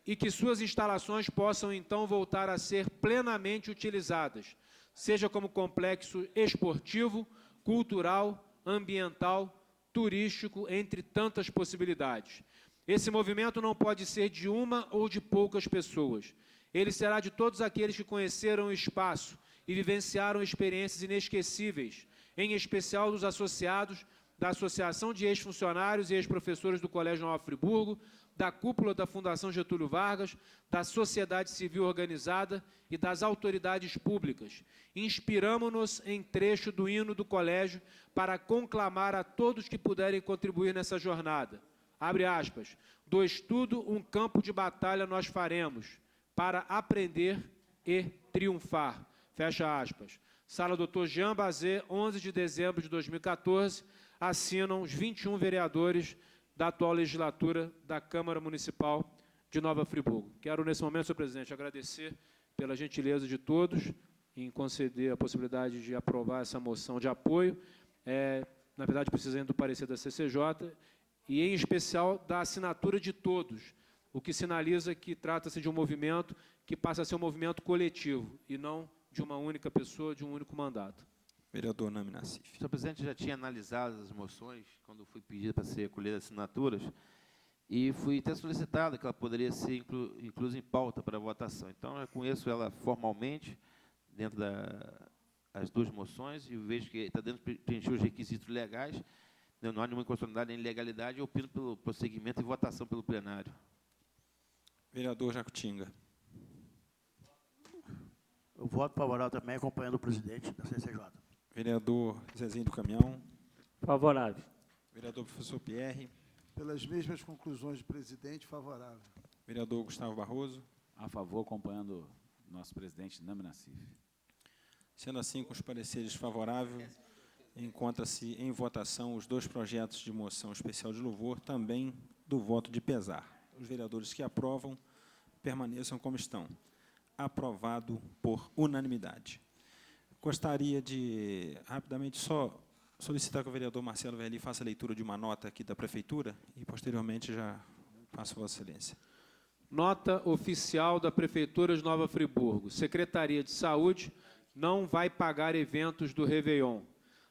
e que suas instalações possam, então, voltar a ser plenamente utilizadas, seja como complexo esportivo, cultural, ambiental, turístico, entre tantas possibilidades. Esse movimento não pode ser de uma ou de poucas pessoas. Ele será de todos aqueles que conheceram o espaço e vivenciaram experiências inesquecíveis, em especial dos associados da Associação de Ex-Funcionários e Ex-Professores do Colégio Nova Friburgo, da cúpula da Fundação Getúlio Vargas, da sociedade civil organizada e das autoridades públicas. Inspiramo-nos em trecho do hino do colégio para conclamar a todos que puderem contribuir nessa jornada. Abre aspas. Do estudo, um campo de batalha nós faremos, para aprender e triunfar. Fecha aspas. Sala Dr. Jean Bazet, 11 de dezembro de 2014, assinam os 21 vereadores da atual legislatura da Câmara Municipal de Nova Friburgo. Quero, nesse momento, senhor presidente, agradecer pela gentileza de todos em conceder a possibilidade de aprovar essa moção de apoio. Na verdade, precisando do parecer da CCJ, e, em especial, da assinatura de todos, o que sinaliza que trata-se de um movimento que passa a ser um movimento coletivo, e não de uma única pessoa, de um único mandato. Vereador Nami Nassif. Senhor presidente, já tinha analisado as moções, quando fui pedido para ser colhida das assinaturas, e fui até solicitado que ela poderia ser inclusa em pauta para votação. Então, eu conheço ela formalmente, dentro das duas moções, e vejo que está dentro de preencher os requisitos legais, não há nenhuma inconstitucionalidade nem ilegalidade, eu opino pelo prosseguimento e votação pelo plenário. Vereador Jacutinga. Eu voto favorável também, acompanhando o presidente da CCJ. Vereador Zezinho do Caminhão. Favorável. Vereador professor Pierre. Pelas mesmas conclusões do presidente, favorável. Vereador Gustavo Barroso. A favor, acompanhando nosso presidente Nami Nassif. Sendo assim, com os pareceres favoráveis, encontra-se em votação os dois projetos de moção especial de louvor, também do voto de pesar. Os vereadores que aprovam permaneçam como estão. Aprovado por unanimidade. Gostaria de, rapidamente, só solicitar que o vereador Marcelo Verli faça a leitura de uma nota aqui da Prefeitura e, posteriormente, já passo a Vossa Excelência. Nota oficial da Prefeitura de Nova Friburgo. Secretaria de Saúde não vai pagar eventos do Réveillon.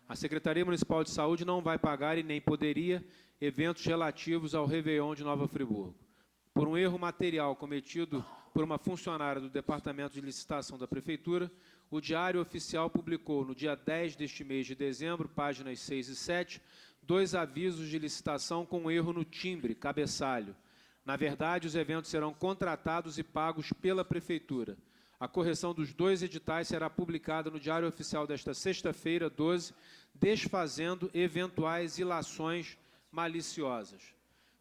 A Secretaria Municipal de Saúde não vai pagar e nem poderia eventos relativos ao Réveillon de Nova Friburgo. Por um erro material cometido por uma funcionária do Departamento de Licitação da Prefeitura, o Diário Oficial publicou, no dia 10 deste mês de dezembro, páginas 6 e 7, 2 avisos de licitação com erro no timbre, cabeçalho. Na verdade, os eventos serão contratados e pagos pela Prefeitura. A correção dos 2 editais será publicada no Diário Oficial desta sexta-feira, 12, desfazendo eventuais ilações maliciosas.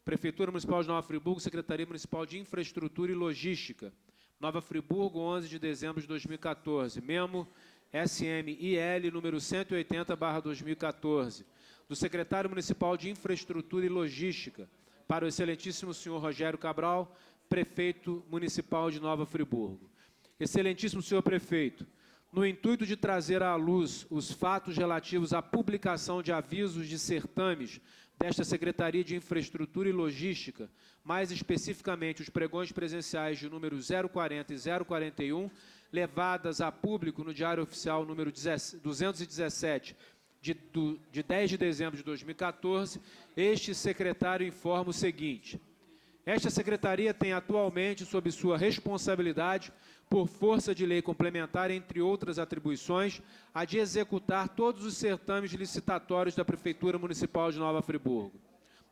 Prefeitura Municipal de Nova Friburgo, Secretaria Municipal de Infraestrutura e Logística. Nova Friburgo, 11 de dezembro de 2014. Memo SMIL número 180/2014, do secretário municipal de Infraestrutura e Logística, para o excelentíssimo senhor Rogério Cabral, prefeito municipal de Nova Friburgo. Excelentíssimo senhor prefeito, no intuito de trazer à luz os fatos relativos à publicação de avisos de certames desta Secretaria de Infraestrutura e Logística, mais especificamente os pregões presenciais de número 040 e 041, levadas a público no Diário Oficial número 217, de 10 de dezembro de 2014, este secretário informa o seguinte: esta secretaria tem atualmente sob sua responsabilidade, por força de lei complementar, entre outras atribuições, a de executar todos os certames licitatórios da Prefeitura Municipal de Nova Friburgo.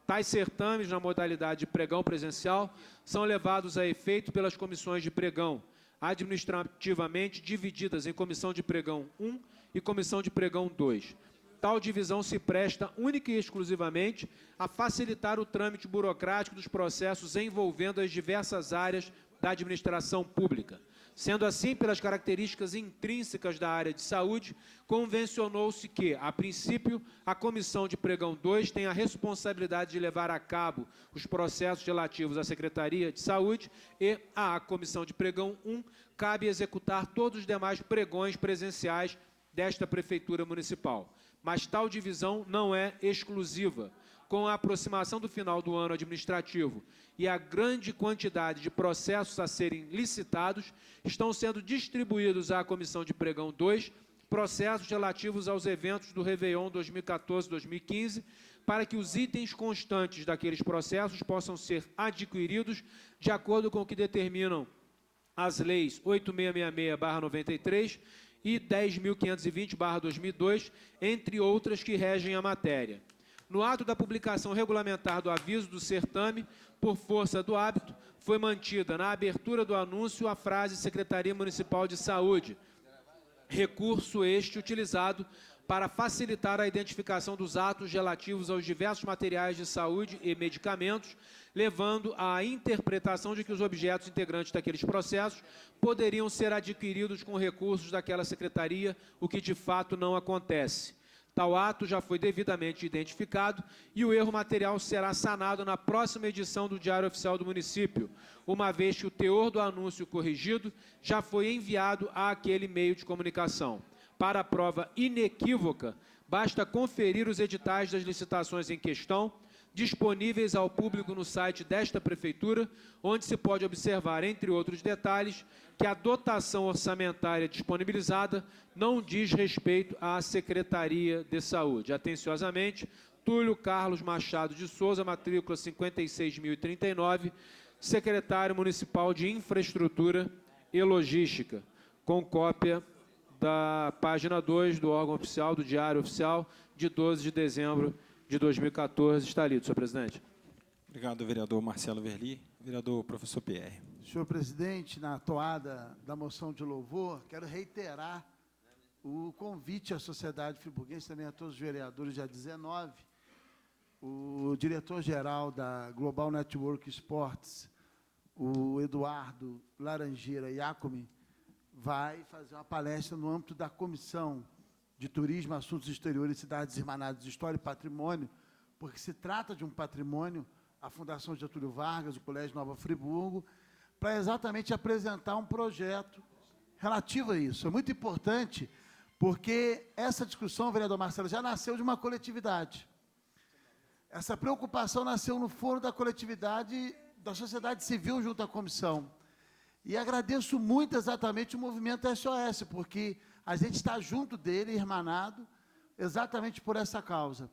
Tais certames, na modalidade de pregão presencial, são levados a efeito pelas comissões de pregão, administrativamente divididas em Comissão de Pregão 1 e Comissão de Pregão 2. Tal divisão se presta única e exclusivamente a facilitar o trâmite burocrático dos processos envolvendo as diversas áreas da administração pública. Sendo assim, pelas características intrínsecas da área de saúde, convencionou-se que, a princípio, a Comissão de Pregão 2 tem a responsabilidade de levar a cabo os processos relativos à Secretaria de Saúde e, à Comissão de Pregão 1, cabe executar todos os demais pregões presenciais desta Prefeitura Municipal. Mas tal divisão não é exclusiva. Com a aproximação do final do ano administrativo e a grande quantidade de processos a serem licitados, estão sendo distribuídos à Comissão de Pregão 2 processos relativos aos eventos do Réveillon 2014-2015, para que os itens constantes daqueles processos possam ser adquiridos de acordo com o que determinam as leis 8666/93 e 10.520/2002, entre outras que regem a matéria. No ato da publicação regulamentar do aviso do certame, por força do hábito, foi mantida na abertura do anúncio a frase Secretaria Municipal de Saúde, recurso este utilizado para facilitar a identificação dos atos relativos aos diversos materiais de saúde e medicamentos, levando à interpretação de que os objetos integrantes daqueles processos poderiam ser adquiridos com recursos daquela secretaria, o que de fato não acontece. Tal ato já foi devidamente identificado e o erro material será sanado na próxima edição do Diário Oficial do Município, uma vez que o teor do anúncio corrigido já foi enviado àquele meio de comunicação. Para a prova inequívoca, basta conferir os editais das licitações em questão, disponíveis ao público no site desta Prefeitura, onde se pode observar, entre outros detalhes, que a dotação orçamentária disponibilizada não diz respeito à Secretaria de Saúde. Atenciosamente, Túlio Carlos Machado de Souza, matrícula 56.039, secretário municipal de Infraestrutura e Logística, com cópia da página 2 do órgão oficial, do Diário Oficial, de 12 de dezembro de 2014. Está lido, senhor presidente. Obrigado, vereador Marcelo Verli. Vereador professor Pierre. Senhor presidente, na toada da moção de louvor, quero reiterar o convite à sociedade friburguense, também a todos os vereadores, dia 19, o diretor-geral da Global Network Sports, o Eduardo Laranjeira Iacome, vai fazer uma palestra no âmbito da Comissão de Turismo, Assuntos Exteriores, Cidades Irmanadas, História e Patrimônio, porque se trata de um patrimônio, a Fundação Getúlio Vargas, o Colégio Nova Friburgo, para exatamente apresentar um projeto relativo a isso. É muito importante, porque essa discussão, vereador Marcelo, já nasceu de uma coletividade. Essa preocupação nasceu no foro da coletividade, da sociedade civil junto à comissão. E agradeço muito exatamente o movimento SOS, porque a gente está junto dele, irmanado, exatamente por essa causa.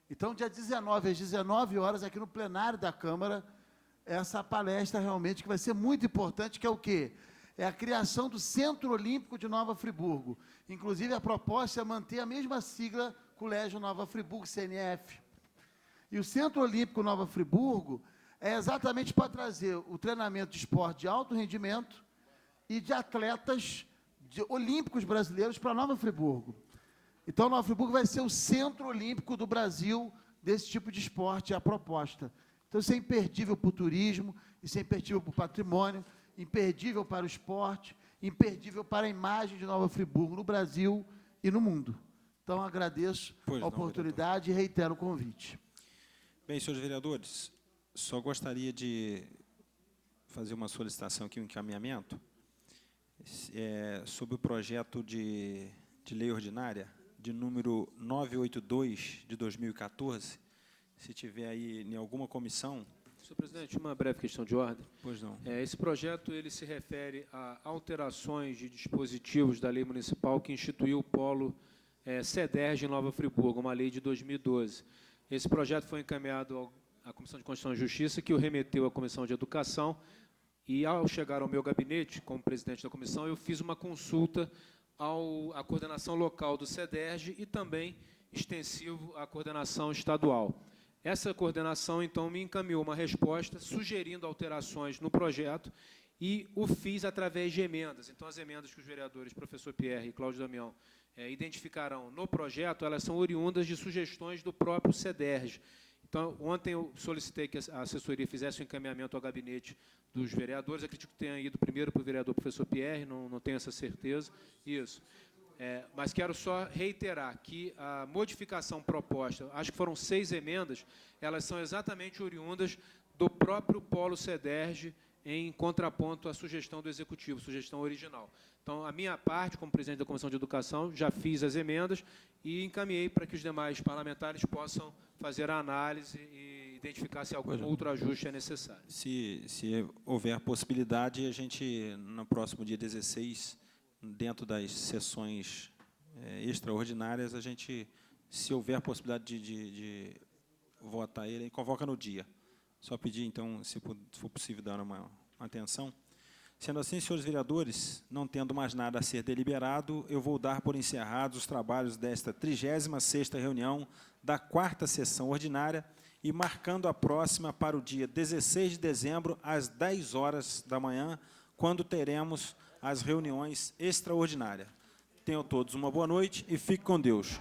Então, dia 19, às 19 horas, aqui no plenário da Câmara, essa palestra realmente que vai ser muito importante, que é o quê? É a criação do Centro Olímpico de Nova Friburgo. Inclusive, a proposta é manter a mesma sigla Colégio Nova Friburgo, CNF. E o Centro Olímpico Nova Friburgo é exatamente para trazer o treinamento de esporte de alto rendimento e de atletas olímpicos brasileiros para Nova Friburgo. Então, Nova Friburgo vai ser o centro olímpico do Brasil desse tipo de esporte, é a proposta. Então, isso é imperdível para o turismo, isso é imperdível para o patrimônio, imperdível para o esporte, imperdível para a imagem de Nova Friburgo no Brasil e no mundo. Então, agradeço a oportunidade e reitero o convite. Bem, senhores vereadores, só gostaria de fazer uma solicitação aqui, um encaminhamento, sobre o projeto de lei ordinária, de número 982, de 2014, se tiver aí em alguma comissão. Senhor presidente, uma breve questão de ordem. Pois não. Esse projeto ele se refere a alterações de dispositivos da lei municipal que instituiu o polo CEDERJ em Nova Friburgo, uma lei de 2012. Esse projeto foi encaminhado à Comissão de Constituição e Justiça, que o remeteu à Comissão de Educação, e, ao chegar ao meu gabinete, como presidente da comissão, eu fiz uma consulta à coordenação local do CEDERJ e também extensivo à coordenação estadual. Essa coordenação, então, me encaminhou uma resposta sugerindo alterações no projeto e o fiz através de emendas. Então, as emendas que os vereadores professor Pierre e Cláudio Damião identificarão no projeto, elas são oriundas de sugestões do próprio CEDERJ. Então, ontem eu solicitei que a assessoria fizesse o encaminhamento ao gabinete dos vereadores. Acredito que tenha ido primeiro para o vereador professor Pierre, não tenho essa certeza. Isso. Mas quero só reiterar que a modificação proposta, acho que foram 6 emendas, elas são exatamente oriundas do próprio polo CEDERJ, em contraponto à sugestão do Executivo, sugestão original. Então, a minha parte, como presidente da Comissão de Educação, já fiz as emendas e encaminhei para que os demais parlamentares possam fazer a análise e identificar se algum outro ajuste é necessário. Se houver possibilidade, a gente, no próximo dia 16, dentro das sessões extraordinárias, a gente, se houver possibilidade de votar ele, convoca no dia. Só pedir, então, se for possível, dar uma atenção. Sendo assim, senhores vereadores, não tendo mais nada a ser deliberado, eu vou dar por encerrados os trabalhos desta 36ª reunião da 4ª sessão ordinária e marcando a próxima para o dia 16 de dezembro, às 10 horas da manhã, quando teremos as reuniões extraordinárias. Tenham todos uma boa noite e fiquem com Deus.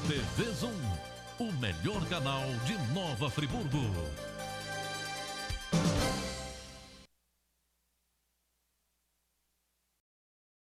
TV Zoom, o melhor canal de Nova Friburgo.